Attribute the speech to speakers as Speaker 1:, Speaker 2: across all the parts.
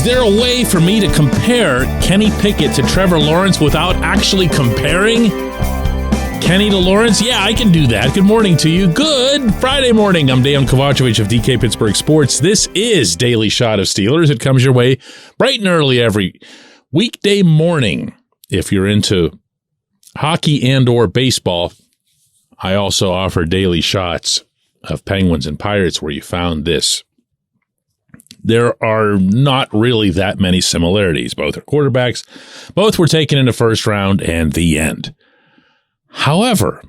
Speaker 1: there a way for me to compare Kenny Pickett to Trevor Lawrence without actually comparing Kenny to Lawrence? Yeah, I can do that. Good morning to you. Good Friday morning. I'm Dejan Kovacevic of DK Pittsburgh Sports. This is Daily Shot of Steelers. It comes your way bright and early every weekday morning. If you're into hockey and or baseball, I also offer daily shots of Penguins and Pirates where you found this. There are not really that many similarities. Both are quarterbacks. Both were taken in the first round and the end. However,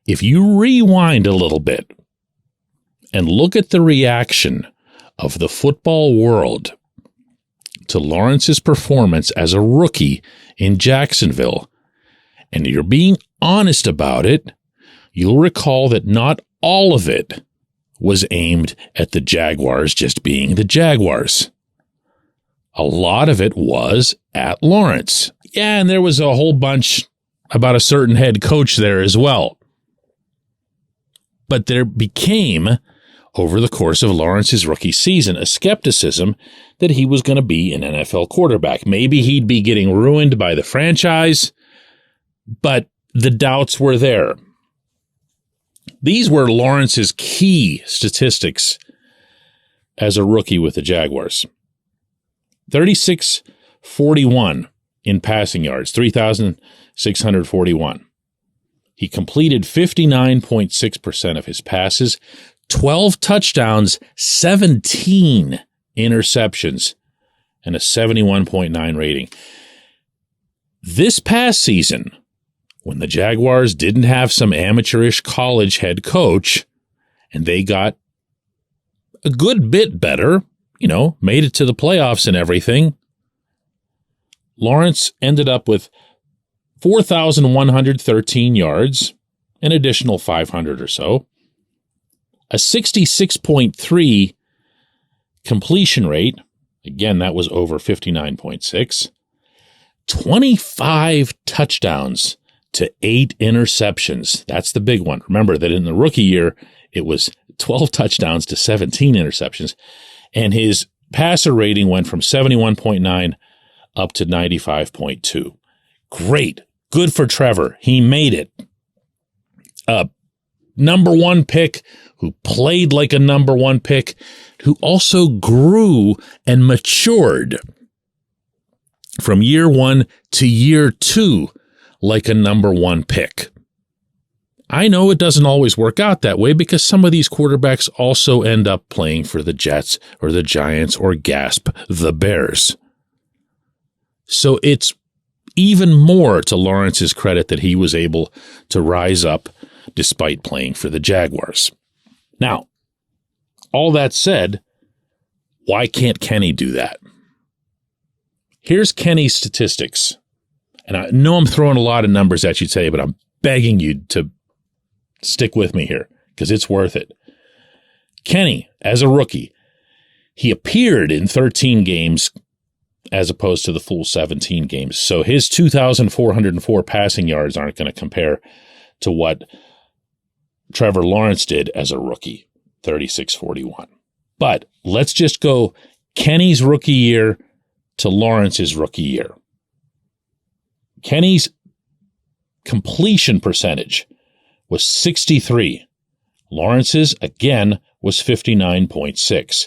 Speaker 1: if you rewind a little bit and look at the reaction of the football world to Lawrence's performance as a rookie in Jacksonville, and you're being honest about it, you'll recall that not all of it was aimed at the Jaguars just being the Jaguars. A lot of it was at Lawrence. Yeah, and there was a whole bunch about a certain head coach there as well. But there became, over the course of Lawrence's rookie season, a skepticism that he was going to be an NFL quarterback. Maybe he'd be getting ruined by the franchise, but the doubts were there. These were Lawrence's key statistics as a rookie with the Jaguars. 36-41 in passing yards, 3,641. He completed 59.6% of his passes, 12 touchdowns, 17 interceptions, and a 71.9 rating. This past season, when the Jaguars didn't have some amateurish college head coach, and they got a good bit better, made it to the playoffs and everything, Lawrence ended up with 4,113 yards, an additional 500 or so, a 66.3 completion rate, again, that was over 59.6, 25 touchdowns to 8 interceptions. That's the big one. Remember that in the rookie year, it was 12 touchdowns to 17 interceptions. And his passer rating went from 71.9 up to 95.2. Great. Good for Trevor. He made it. Number one pick who played like a number one pick, who also grew and matured from year one to year two like a number one pick. I know it doesn't always work out that way because some of these quarterbacks also end up playing for the Jets or the Giants or gasp, the Bears. So it's even more to Lawrence's credit that he was able to rise up despite playing for the Jaguars. Now, all that said, why can't Kenny do that? Here's Kenny's statistics. And I know I'm throwing a lot of numbers at you today, but I'm begging you to stick with me here because it's worth it. Kenny, as a rookie, he appeared in 13 games as opposed to the full 17 games. So his 2,404 passing yards aren't going to compare to what Trevor Lawrence did as a rookie, 36-41. But let's just go Kenny's rookie year to Lawrence's rookie year. Kenny's completion percentage was 63. Lawrence's, again, was 59.6.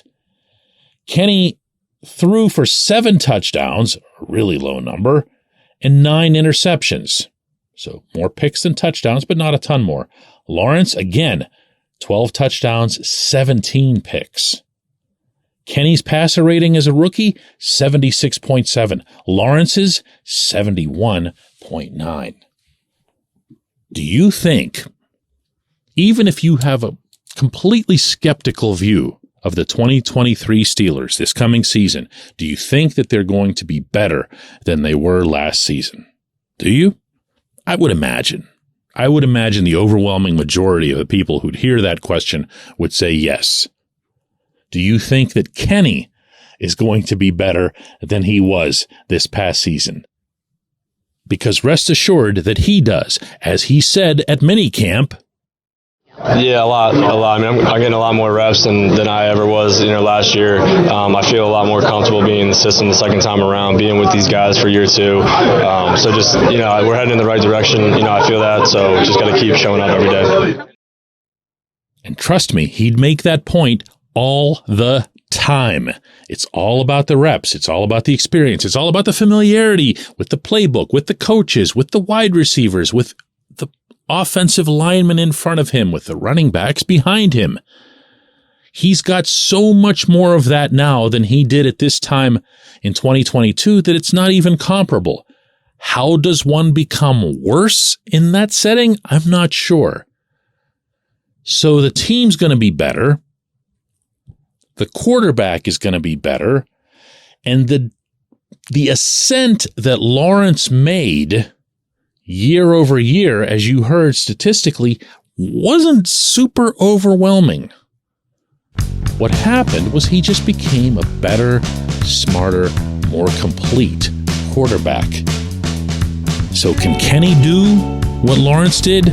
Speaker 1: Kenny threw for 7 touchdowns, a really low number, and 9 interceptions. So more picks than touchdowns, but not a ton more. Lawrence, again, 12 touchdowns, 17 picks. Kenny's passer rating as a rookie, 76.7. Lawrence's, 71.9. Do you think, even if you have a completely skeptical view of the 2023 Steelers this coming season, do you think that they're going to be better than they were last season? Do you? I would imagine. I would imagine the overwhelming majority of the people who'd hear that question would say yes. Do you think that Kenny is going to be better than he was this past season? Because rest assured that he does. As he said at minicamp,
Speaker 2: Yeah, a lot. I mean, I'm getting a lot more reps than I ever was, last year. I feel a lot more comfortable being in the system the second time around, being with these guys for year 2. So just, we're heading in the right direction. I feel that. So just got to keep showing up every day.
Speaker 1: And trust me, he'd make that point all the time. It's all about the reps. It's all about the experience. It's all about the familiarity with the playbook, with the coaches, with the wide receivers, with the offensive linemen in front of him, with the running backs behind him. He's got so much more of that now than he did at this time in 2022 that it's not even comparable. How does one become worse in that setting? I'm not sure. So the team's going to be better. The quarterback is going to be better. And the ascent that Lawrence made year over year, as you heard statistically, wasn't super overwhelming. What happened was he just became a better, smarter, more complete quarterback. So can Kenny do what Lawrence did?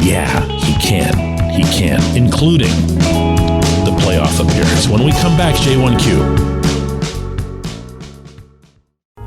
Speaker 1: Yeah, he can. He can, including the playoff appearance. When we come back, J1Q.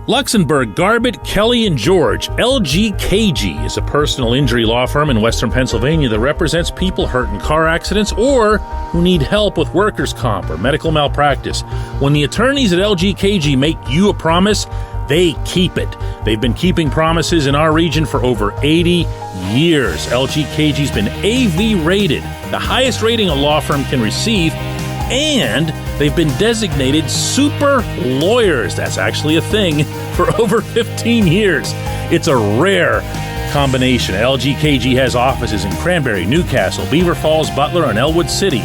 Speaker 1: Luxembourg, Garbett, Kelly, and George. LGKG is a personal injury law firm in Western Pennsylvania that represents people hurt in car accidents or who need help with workers' comp or medical malpractice. When the attorneys at LGKG make you a promise, they keep it. They've been keeping promises in our region for over 80 years. LGKG's been AV rated, the highest rating a law firm can receive, and they've been designated super lawyers. That's actually a thing for over 15 years. It's a rare combination. LGKG has offices in Cranberry, Newcastle, Beaver Falls, Butler, and Elwood City.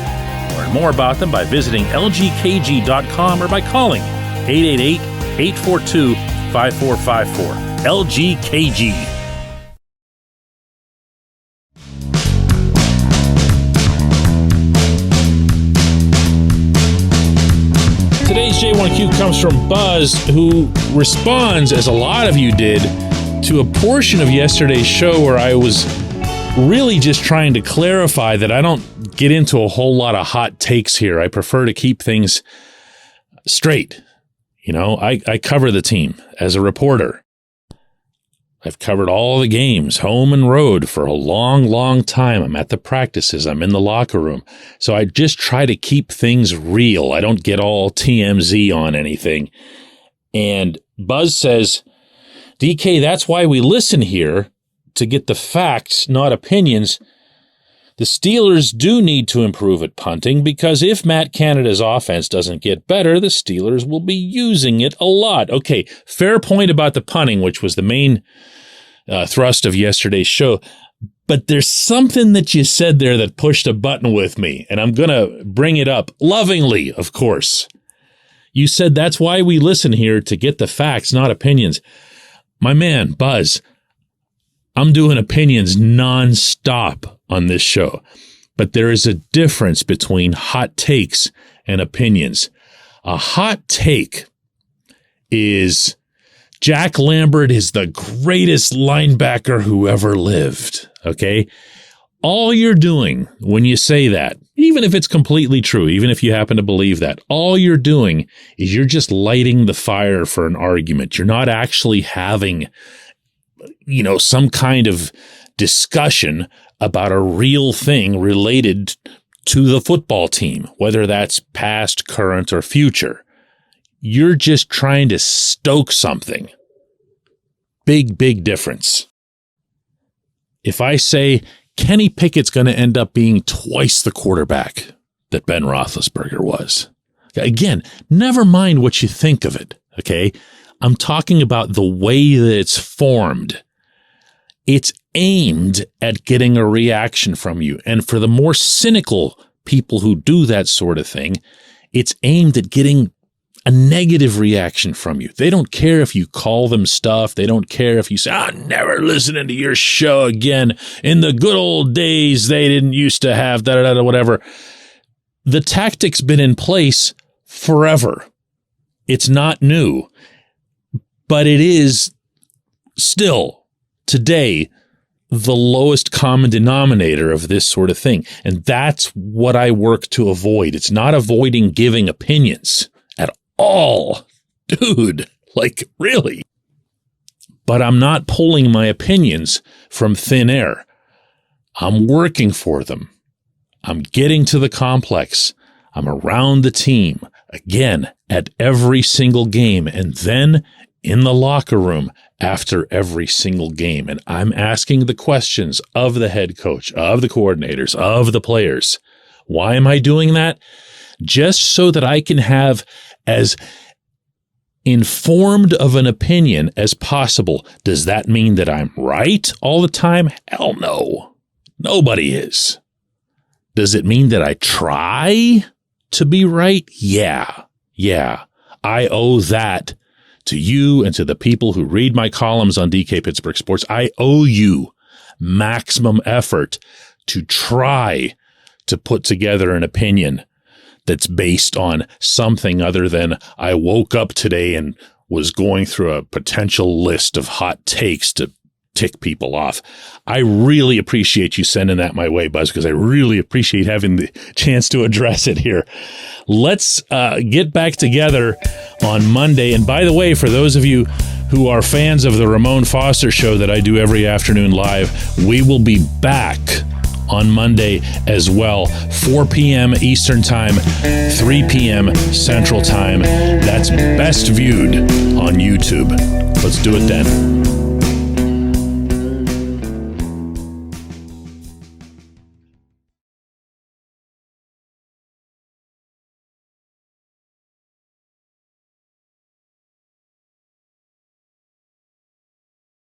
Speaker 1: Learn more about them by visiting lgkg.com or by calling 888-842-5454. LGKG. Today's J1Q comes from Buzz, who responds, as a lot of you did, to a portion of yesterday's show where I was really just trying to clarify that I don't get into a whole lot of hot takes here. I prefer to keep things straight. I cover the team as a reporter. I've covered all the games, home and road, for a long, long time. I'm at the practices. I'm in the locker room. So I just try to keep things real. I don't get all TMZ on anything. And Buzz says, DK, that's why we listen here, to get the facts, not opinions. The Steelers do need to improve at punting, because if Matt Canada's offense doesn't get better, the Steelers will be using it a lot. Okay, fair point about the punting, which was the main thrust of yesterday's show. But there's something that you said there that pushed a button with me, and I'm going to bring it up lovingly, of course. You said that's why we listen here, to get the facts, not opinions. My man, Buzz, I'm doing opinions nonstop on this show, but there is a difference between hot takes and opinions. A hot take is Jack Lambert is the greatest linebacker who ever lived, okay? All you're doing when you say that, even if it's completely true, even if you happen to believe that, all you're doing is you're just lighting the fire for an argument. You're not actually having, some kind of discussion about a real thing related to the football team, whether that's past, current, or future. You're just trying to stoke something. Big, big difference. If I say Kenny Pickett's going to end up being twice the quarterback that Ben Roethlisberger was, again, never mind what you think of it, okay? I'm talking about the way that it's formed. It's aimed at getting a reaction from you. And for the more cynical people who do that sort of thing, it's aimed at getting a negative reaction from you. They don't care if you call them stuff. They don't care if you say, I'm never listening to your show again. In the good old days, they didn't used to have da-da-da-da, whatever. The tactic's been in place forever. It's not new, but it is still today the lowest common denominator of this sort of thing. And that's what I work to avoid. It's not avoiding giving opinions at all. Dude, like really. But I'm not pulling my opinions from thin air. I'm working for them. I'm getting to the complex. I'm around the team, again, at every single game, and then in the locker room after every single game. And I'm asking the questions of the head coach, of the coordinators, of the players. Why am I doing that? Just so that I can have as informed of an opinion as possible. Does that mean that I'm right all the time? Hell no. Nobody is. Does it mean that I try to be right? Yeah. I owe that to you and to the people who read my columns on DK Pittsburgh Sports. I owe you maximum effort to try to put together an opinion that's based on something other than I woke up today and was going through a potential list of hot takes to tick people off. I really appreciate you sending that my way, Buzz, because I really appreciate having the chance to address it here. Let's get back together on Monday. And by the way, for those of you who are fans of the Ramon Foster show that I do every afternoon live, we will be back on Monday as well, 4 p.m. Eastern Time, 3 p.m. Central Time. That's best viewed on YouTube. Let's do it then.